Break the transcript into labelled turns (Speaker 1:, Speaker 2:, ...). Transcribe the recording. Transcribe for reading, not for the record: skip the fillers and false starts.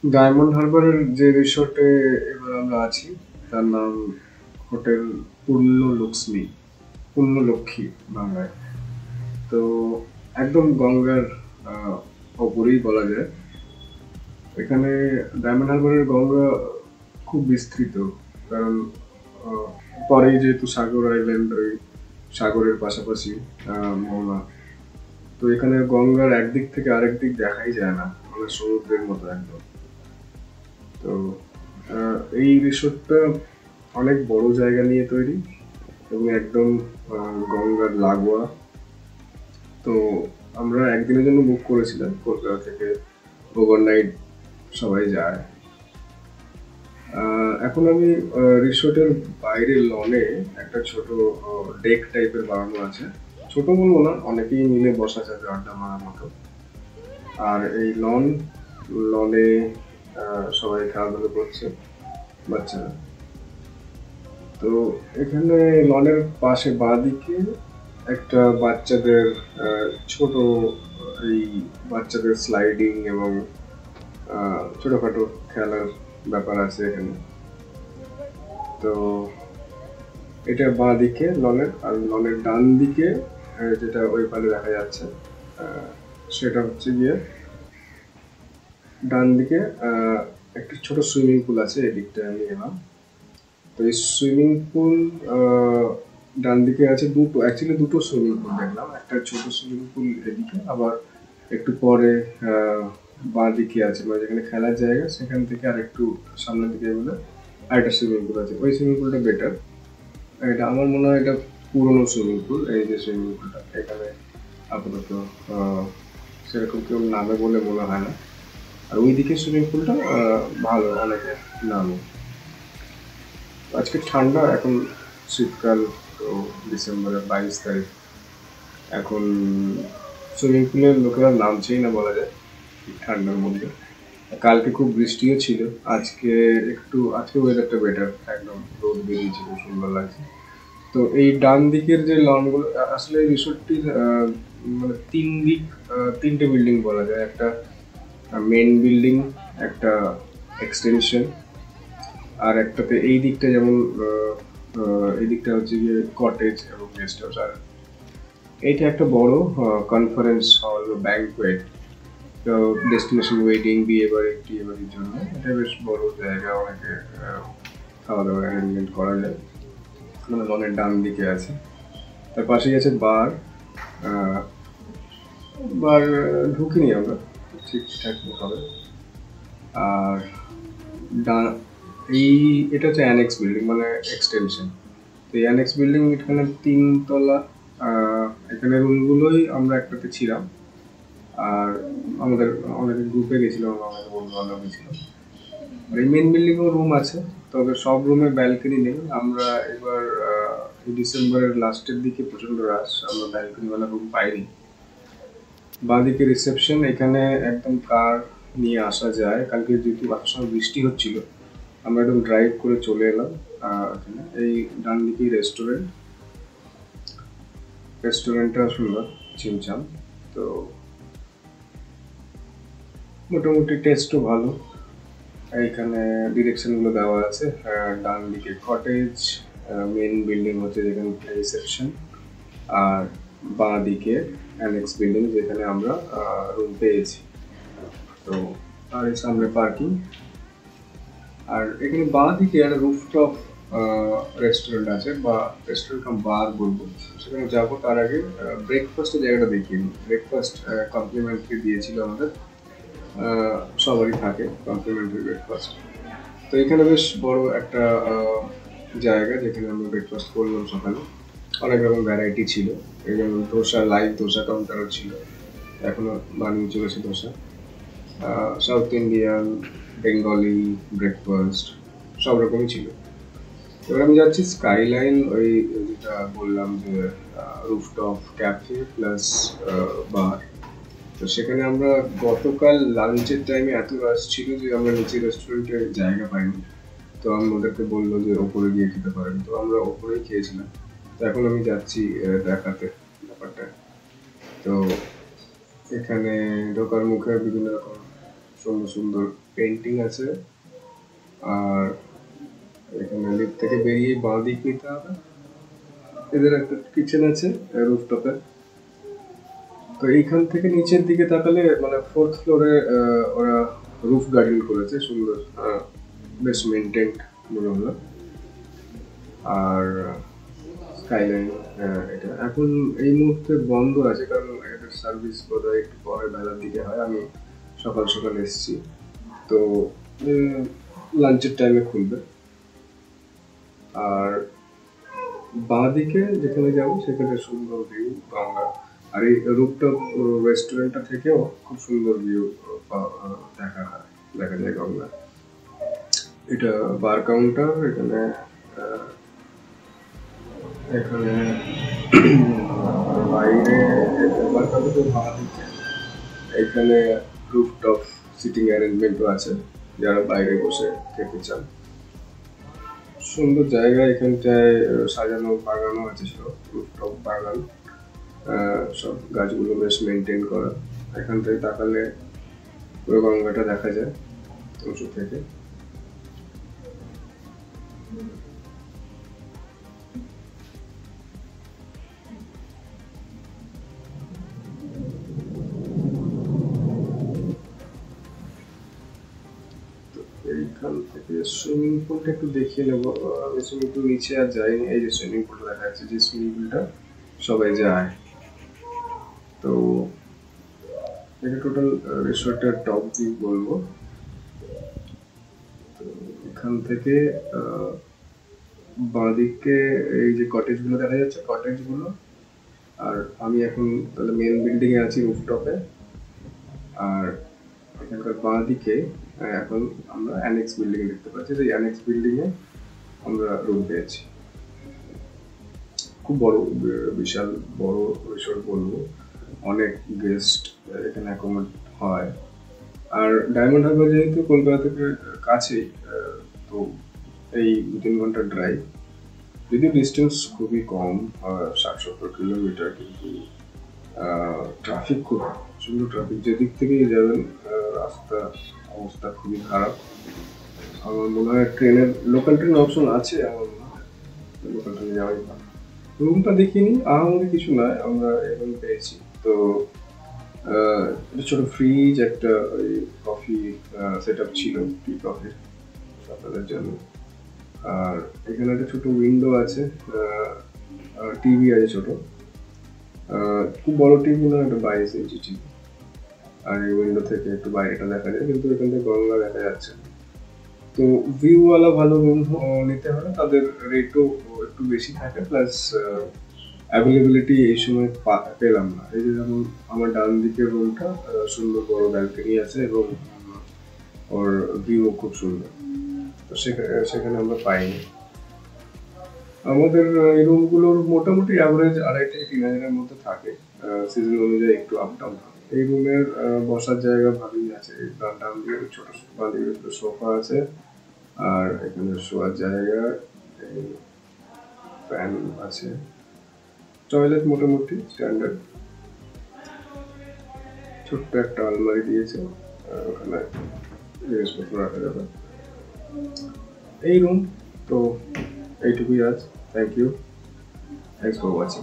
Speaker 1: Diamond হারবারের যে রিসোর্টে এবার আমরা আছি তার নাম হোটেল পূর্ণলক্ষ্মী পূর্ণলক্ষ্মী বাংলায়। তো একদম গঙ্গার ওপরেই বলা যায়। এখানে ডায়মন্ড হারবারের গঙ্গা খুব বিস্তৃত, কারণ আহ, পরেই যেহেতু সাগর আইল্যান্ড, ওই সাগরের পাশাপাশি মোহনা। তো এখানে গঙ্গার একদিক থেকে আরেক দিক দেখাই যায় না, মানে সমুদ্রের মতো একদম। তো এই রিসোর্টটা অনেক বড় জায়গা নিয়ে তৈরি এবং একদম গঙ্গার লাগোয়া। তো আমরা একদিনের জন্য বুক করেছিলাম, কলকাতা থেকে ওভারনাইট সবাই যায়। এখন আমি রিসোর্টের বাইরে লনে একটা ছোট ডেক টাইপের বানানো আছে। ছোট বলবো না, অনেকেই মিলে বসা যাবে আড্ডা মারার মতো। আর এই লনে সবাই খেলাধুলো করছে, বাচ্চারা। তো এখানে লনের পাশে বাঁদিকে একটা বাচ্চাদের ছোট এই বাচ্চাদের স্লাইডিং এবং ছোটখাটো খেলার ব্যাপার আছে এখানে। তো এটা বাঁ দিকে লনের, আর লনের ডান দিকে যেটা ওই পারে দেখা যাচ্ছে সেটা হচ্ছে গিয়ে ডান দিকে একটা ছোট সুইমিং পুল আছে, এদিকটা আমি এলাম। তো এই সুইমিং পুল ডান দিকে আছে দুটো, অ্যাকচুয়ালি দুটো সুইমিং পুল দেখলাম। একটা ছোট সুইমিং পুল এদিকে, আবার একটু পরে বাঁ দিকে আছে, মানে যেখানে খেলার জায়গা সেখান থেকে আর একটু সামনের দিকে গেলে আরেকটা সুইমিং পুল আছে। ওই সুইমিং পুলটা বেটার। এটা আমার মনে হয় এটা পুরনো সুইমিং পুল। এই যে সুইমিং পুলটা এখানে আপাতত সেরকম কেউ নামে বলে মনে হয় না। আর ওইদিকে সুইমিং পুলটা ভালো, অনেকের নামে। আজকে ঠান্ডা, এখন শীতকাল। তো ডিসেম্বরের 22 তারিখ। এখন সুইমিং পুলের লোকেরা নামছেই না বলা যায় ঠান্ডার মধ্যে। কালকে খুব বৃষ্টিও ছিল। আজকে ওয়েদারটা বেটার, একদম রোদ বেরিয়েছে, খুব সুন্দর লাগছে। তো এই ডান দিকের যে লনগুলো, আসলে এই রিসোর্টটির মানে তিনটে বিল্ডিং বলা যায়। একটা মেন বিল্ডিং, একটা এক্সটেনশন, আর একটাতে এই দিকটা যেমন এই দিকটা হচ্ছে গিয়ে কটেজ এবং গেস্ট হাউস। আর এইটা একটা বড় conference hall, banquet, destination wedding, টিয়ে বাড়ির জন্য এটা বেশ বড় জায়গা। অনেকে খাওয়া দাওয়ার অ্যারেঞ্জমেন্ট করা যায়। মানে লনের ডান দিকে আছে। তার পাশেই আছে বার। বার ঢুকিনি আমরা, ঠিকঠাক হবে। আর এই এটা হচ্ছে অ্যানেক্স বিল্ডিং, মানে এক্সটেনশন। তো এই অ্যানেক্স বিল্ডিং এখানে 3 তলা। এখানে রুমগুলোই আমরা একটাতে ছিলাম। আর আমাদের অনেকে গ্রুপে গেছিলাম, আমাদের বন্ধু বান্ধব গেছিলাম। আর এই মেন বিল্ডিংও রুম আছে, তবে সব রুমে ব্যালকনি নেই। আমরা এবার ডিসেম্বরের লাস্টের দিকে প্রচন্ড রাশ, আমরা ব্যালকনিওয়ালা রুম পাইনি। বাঁদিকে রিসেপশন, এখানে একদম কার নিয়ে আসা যায়। কালকে যেহেতু আসার সময় বৃষ্টি হচ্ছিল, আমরা একদম ড্রাইভ করে চলে এলাম এখানে। এই ডান দিকেই রেস্টুরেন্টটা সুন্দর, ছিমছাম। তো মোটামুটি টেস্টও ভালো। এইখানে ডিরেকশনগুলো দেওয়া আছে। ডান দিকে কটেজ, মেন বিল্ডিং হচ্ছে যেখানে রিসেপশন, আর বাঁ দিকে অ্যানেক্স বিল্ডিং যেখানে আমরা রুম পেয়েছি। তো আর এর সামনে পার্কিং। আর এখানে বাঁ দিকে একটা রুফটপ রেস্টুরেন্ট আছে, বা রেস্টুরেন্ট কাম বার বলবো। সেখানে যাবো তার আগে ব্রেকফাস্টের জায়গাটা দেখিয়ে নিই। ব্রেকফাস্ট কমপ্লিমেন্টারি দিয়েছিল আমাদের, সবারই থাকে কমপ্লিমেন্টারি ব্রেকফাস্ট। তো এখানে বেশ বড় একটা জায়গা যেখানে আমরা ব্রেকফাস্ট করলাম সকালে। অনেক রকম ভ্যারাইটি ছিল, এই যেমন ধোসা, লাইভ ধোসা কাউন্টারও ছিল, এখনো বানিয়ে চলেছে dosa. South Indian, Bengali breakfast সব রকমই ছিল। এবার আমি যাচ্ছি স্কাইলাইন, ওই যেটা বললাম যে রুফটপ ক্যাফে প্লাস বার। তো সেখানে আমরা গতকাল লাঞ্চের টাইমে এত রাশ ছিল যে আমরা নিচে রেস্টুরেন্টে জায়গা পাইনি। তো আমি ওদেরকে বললো যে ওপরে গিয়ে খেতে পারেন, তো আমরা ওপরেই খেয়েছিলাম। তো এখন আমি যাচ্ছি দেখাতে ব্যাপারটা। তো এখানে ঢোকার মুখে বিভিন্ন রকম সুন্দর সুন্দর পেন্টিং আছে। আর এখানে লিফট থেকে বেরিয়ে বাঁ দিক নিতে হবে। এদের একটা কিচেন আছে রুফটপে। তো এইখান থেকে নিচের দিকে তাকালে মানে 4th ফ্লোরে ওরা রুফ গার্ডেন করেছে, সুন্দর, বেশ মেনটেন্ড মনে হলো। আর স্কাইলাইন এটা এখন এই মুহূর্তে বন্ধ আছে, কারণ এটার সার্ভিস বোধহয় একটু পরে বেলার দিকে হয়। আমি সকাল সকাল এসেছি, তো লাঞ্চের টাইমে খুলবে। আর বাঁ দিকে যেখানে যাবো সেখানে সুন্দর ভিউ গঙ্গা। আর এই রুফটপ রেস্টুরেন্টটা থেকেও খুব সুন্দর ভিউ দেখা যায় গঙ্গা। এটা বার কাউন্টার। এখানে এখানে বাইরে বার কাউন্টার বাঁ দিকে এখানে রুফটপ সিটিং অ্যারেঞ্জমেন্টও আছে, যারা বাইরে বসে খেতে চান। সুন্দর জায়গা, এখানটায় সাজানো বাগানও আছে, সব রুফটপ বাগান, সব গাছগুলো বেশ মেনটেন করা। এখান থেকে তাকালে পুরো গঙ্গাটা দেখা যায় উঁচু থেকে। এইখান থেকে সুইমিং পুলটা একটু দেখিয়ে নেবো। আমি সুইমিং পুল নিচে আর যাইনি। এই যে সুইমিং পুলটা দেখা যাচ্ছে, যে সুইমিং পুলটা সবাই যায়। তো এটা টোটাল রিসোর্টের টপ ভিউ বলবো। তো এখান থেকে বাঁদিকে এই যে কটেজগুলো দেখা যাচ্ছে, কটেজগুলো। আর আমি এখন তাহলে মেন বিল্ডিং এ আছি, রুফটপে। আর এখানকার বাঁদিকে এখন আমরা অ্যানেক্স বিল্ডিং দেখতে পাচ্ছি। যে অ্যানেক্স বিল্ডিং এ আমরা রুম পেয়েছি। খুব বড়, বিশাল বড় রিসোর্ট বলবো। অনেক গেস্ট এখানে অ্যাকোমোডেট হয়। আর ডায়মন্ড হারবার যেহেতু কলকাতা থেকে কাছেই, তো এই 3 ঘন্টার ড্রাইভ, যদিও ডিস্টেন্স খুবই কম, 60-70 কিলোমিটার, কিন্তু ট্রাফিক খুব সুন্দর। ট্রাফিক যেদিক থেকেই যাবেন রাস্তা অবস্থা খুবই খারাপ। আমার মনে হয় লোকাল ট্রেন অপশন আছে, আমার মনে হয় লোকাল ট্রেনে যাওয়াই ভালো। রুমটা দেখিনি, আমাদের কিছু নয়, আমরা এরকম পেয়েছি। তো একটা ছোট ফ্রিজ, একটা ওই কফি সেট আপ ছিল, টি কফির আপনাদের জন্য। আর এখানে একটা ছোট উইন্ডো আছে, টিভি আছে ছোট, খুব বড় টিভি না, একটা 22 ইঞ্চি টিভি। আর এই উইন্ডো থেকে একটু বাইরেটা দেখা যায়, কিন্তু এখান থেকে গঙ্গা দেখা যাচ্ছে। তো ভিউওয়ালা ভালো রুম নিতে হলে তাদের রেটও একটু বেশি থাকে, প্লাস অ্যাভেলেবিলিটি এই সময় পেলাম না। এই যে যেমন আমার ডান দিকের রুমটা, সুন্দর বড় ব্যালকনি আছে এবং ওর ভিউ খুব সুন্দর, তো সেখানে আমরা পাইনি। আমাদের এই রুমগুলোর মোটামুটি অ্যাভারেজ 2,500 থেকে 3,000-এর মধ্যে থাকে, সিজন অনুযায়ী একটু আপ ডাউন হয়। এই রুমের বসার জায়গা ভালোই আছে। ডান দিকে ছোট সোফা আছে, আর এখানে শোয়ার জায়গা, ফ্যান আছে, টয়লেট মোটামুটি স্ট্যান্ডার্ড। ছোট্ট একটা আলমারি দিয়েছে, ওখানে জিনিসপত্র রাখা যাবে। এই রুম তো এইটুকুই আজ। Thank you, thanks for watching.